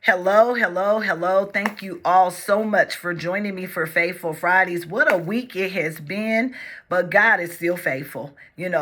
Hello, hello, hello. Thank you all so much for joining me for Faithful Fridays. What a week it has been, but God is still faithful.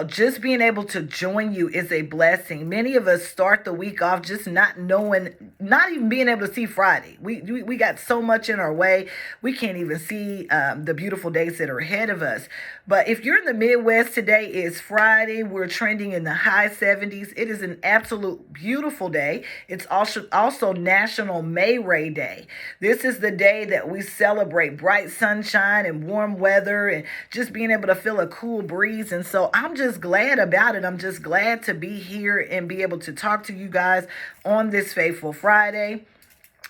Just being able to join you is a blessing. Many of us start the week off just not knowing, not even being able to see Friday. We got so much in our way, we can't even see the beautiful days that are ahead of us. But if you're in the Midwest, today is Friday. We're trending in the high 70s. It is an absolute beautiful day. It's also National May Ray Day. This is the day that we celebrate bright sunshine and warm weather and just being able to feel a cool breeze. And so I'm just glad about it. I'm just glad to be here and be able to talk to you guys on this Faithful Friday.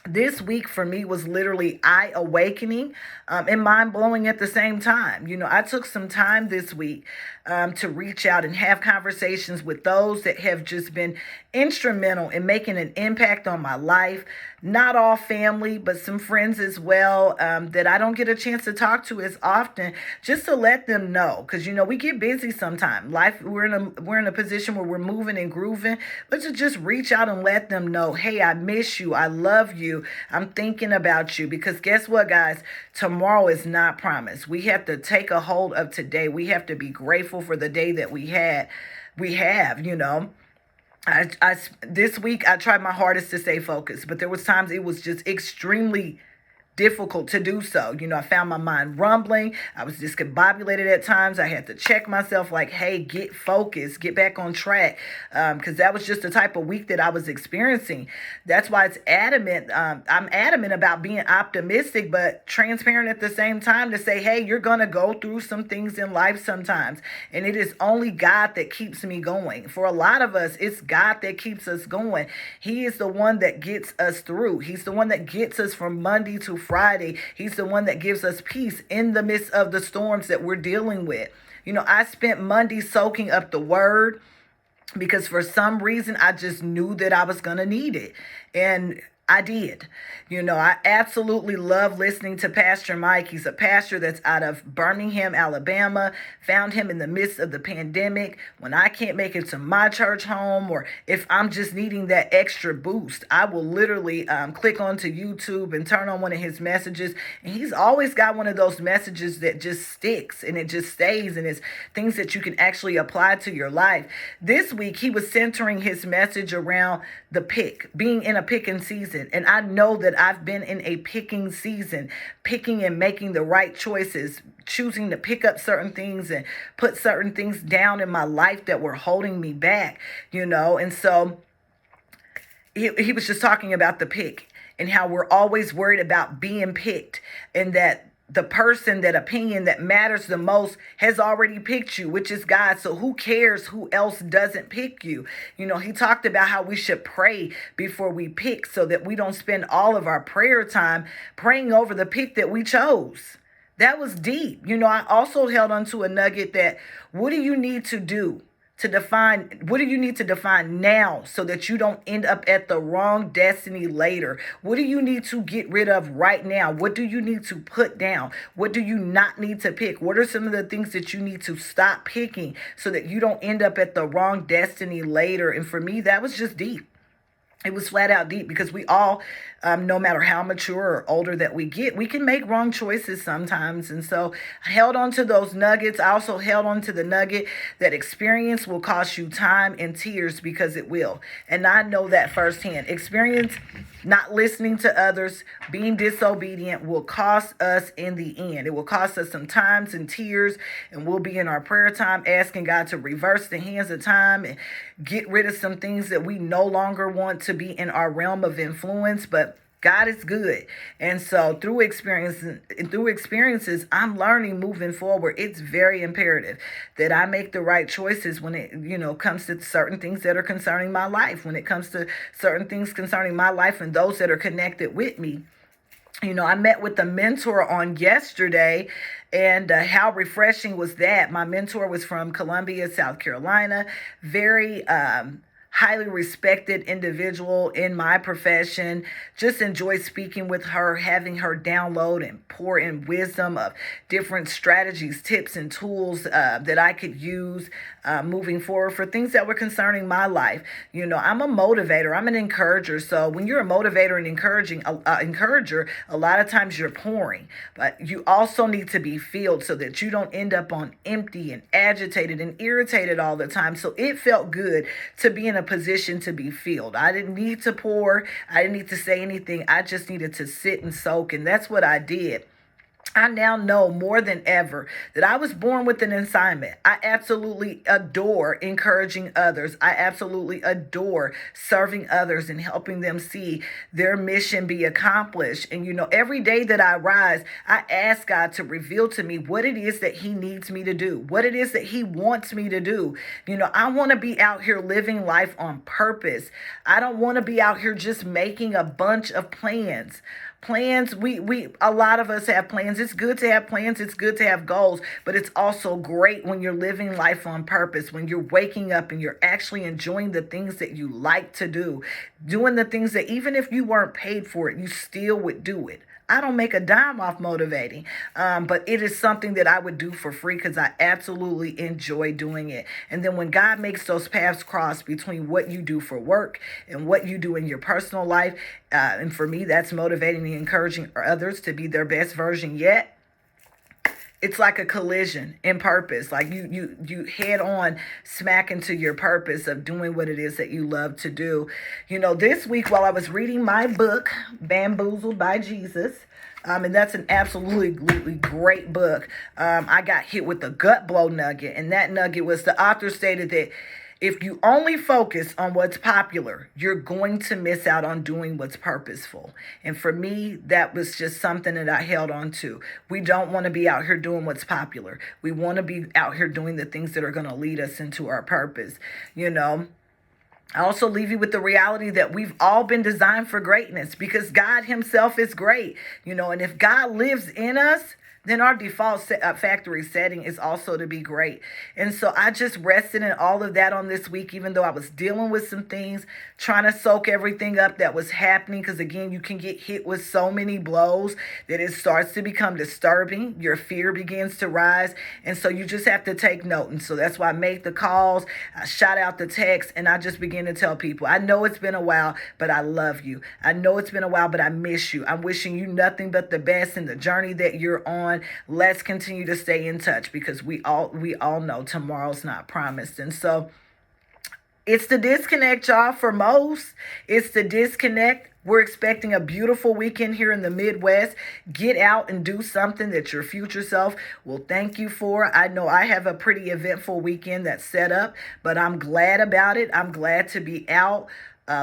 This week for me was literally eye awakening and mind blowing at the same time. I took some time this week to reach out and have conversations with those that have just been instrumental in making an impact on my life. Not all family, but some friends as well that I don't get a chance to talk to as often, just to let them know, because we get busy sometimes. Life, we're in a position where we're moving and grooving, but to just reach out and let them know, hey, I miss you, I love you, I'm thinking about you. Because guess what, guys? Tomorrow is not promised. We have to take a hold of today. We have to be grateful for the day that we have. This week I tried my hardest to stay focused, but there was times it was just extremely difficult to do so. I found my mind rumbling. I was discombobulated at times. I had to check myself like, hey, get focused, get back on track. Because that was just the type of week that I was experiencing. That's why it's adamant. I'm adamant about being optimistic, but transparent at the same time to say, hey, you're going to go through some things in life sometimes. And it is only God that keeps me going. For a lot of us, it's God that keeps us going. He is the one that gets us through. He's the one that gets us from Monday to Friday. He's the one that gives us peace in the midst of the storms that we're dealing with. I spent Monday soaking up the word because for some reason I just knew that I was going to need it. And I did. I absolutely love listening to Pastor Mike. He's a pastor that's out of Birmingham, Alabama. Found him in the midst of the pandemic. When I can't make it to my church home, or if I'm just needing that extra boost, I will literally click onto YouTube and turn on one of his messages. And he's always got one of those messages that just sticks and it just stays, and it's things that you can actually apply to your life. This week, he was centering his message around the pick, being in a picking season. And I know that I've been in a picking season, picking and making the right choices, choosing to pick up certain things and put certain things down in my life that were holding me back, And so he was just talking about the pick and how we're always worried about being picked, and that the person, that opinion that matters the most has already picked you, which is God. So who cares who else doesn't pick you? He talked about how we should pray before we pick, so that we don't spend all of our prayer time praying over the pick that we chose. That was deep. I also held on to a nugget that what do you need to do what do you need to define now so that you don't end up at the wrong destiny later? What do you need to get rid of right now? What do you need to put down? What do you not need to pick? What are some of the things that you need to stop picking so that you don't end up at the wrong destiny later? And for me, that was just deep. It was flat out deep, because we all, no matter how mature or older that we get, we can make wrong choices sometimes. And so I held on to those nuggets. I also held on to the nugget that experience will cost you time and tears, because it will. And I know that firsthand. Experience, not listening to others, being disobedient will cost us in the end. It will cost us some times and tears, and we'll be in our prayer time asking God to reverse the hands of time and get rid of some things that we no longer want to be in our realm of influence. But God is good. And so through experiences, I'm learning moving forward. It's very imperative that I make the right choices when it, comes to certain things that are concerning my life, when it comes to certain things concerning my life and those that are connected with me. I met with the mentor on yesterday, and how refreshing was that? My mentor was from Columbia, South Carolina, very highly respected individual in my profession. Just enjoy speaking with her, having her download and pour in wisdom of different strategies, tips, and tools that I could use moving forward for things that were concerning my life. I'm a motivator. I'm an encourager. So when you're a motivator and encourager, a lot of times you're pouring, but you also need to be filled so that you don't end up on empty and agitated and irritated all the time. So it felt good to be in a position to be filled. I didn't need to pour. I didn't need to say anything. I just needed to sit and soak. And that's what I did. I now know more than ever that I was born with an assignment. I absolutely adore encouraging others. I absolutely adore serving others and helping them see their mission be accomplished. And, every day that I rise, I ask God to reveal to me what it is that He needs me to do, what it is that He wants me to do. I want to be out here living life on purpose. I don't want to be out here just making a bunch of plans. We a lot of us have plans. It's good to have plans. It's good to have goals, but it's also great when you're living life on purpose, when you're waking up and you're actually enjoying the things that you like to do, doing the things that even if you weren't paid for it, you still would do it. I don't make a dime off motivating, but it is something that I would do for free because I absolutely enjoy doing it. And then when God makes those paths cross between what you do for work and what you do in your personal life, and for me, that's motivating and encouraging others to be their best version yet. It's like a collision in purpose. Like you head on smack into your purpose of doing what it is that you love to do. This week while I was reading my book, Bamboozled by Jesus, and that's an absolutely great book, I got hit with a gut blow nugget. And that nugget was the author stated that if you only focus on what's popular, you're going to miss out on doing what's purposeful. And for me, that was just something that I held on to. We don't want to be out here doing what's popular. We want to be out here doing the things that are going to lead us into our purpose. I also leave you with the reality that we've all been designed for greatness because God Himself is great. And if God lives in us, then our default factory setting is also to be great. And so I just rested in all of that on this week, even though I was dealing with some things, trying to soak everything up that was happening. Because again, you can get hit with so many blows that it starts to become disturbing. Your fear begins to rise. And so you just have to take note. And so that's why I make the calls, I shot out the text, and I just begin to tell people, I know it's been a while, but I love you. I know it's been a while, but I miss you. I'm wishing you nothing but the best in the journey that you're on. Let's continue to stay in touch because we all know tomorrow's not promised. And so it's the disconnect, y'all, for most. It's the disconnect. We're expecting a beautiful weekend here in the Midwest. Get out and do something that your future self will thank you for. I know I have a pretty eventful weekend that's set up, but I'm glad about it. I'm glad to be out.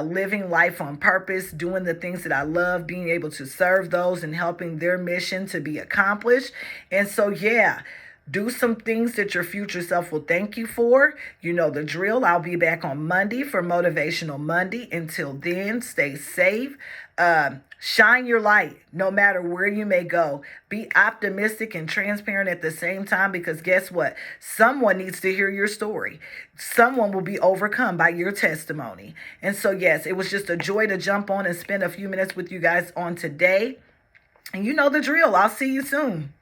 Living life on purpose, doing the things that I love, being able to serve those and helping their mission to be accomplished. And so, do some things that your future self will thank you for. You know the drill. I'll be back on Monday for Motivational Monday. Until then, stay safe. Shine your light no matter where you may go. Be optimistic and transparent at the same time because guess what? Someone needs to hear your story. Someone will be overcome by your testimony. And so, yes, it was just a joy to jump on and spend a few minutes with you guys on today. And you know the drill. I'll see you soon.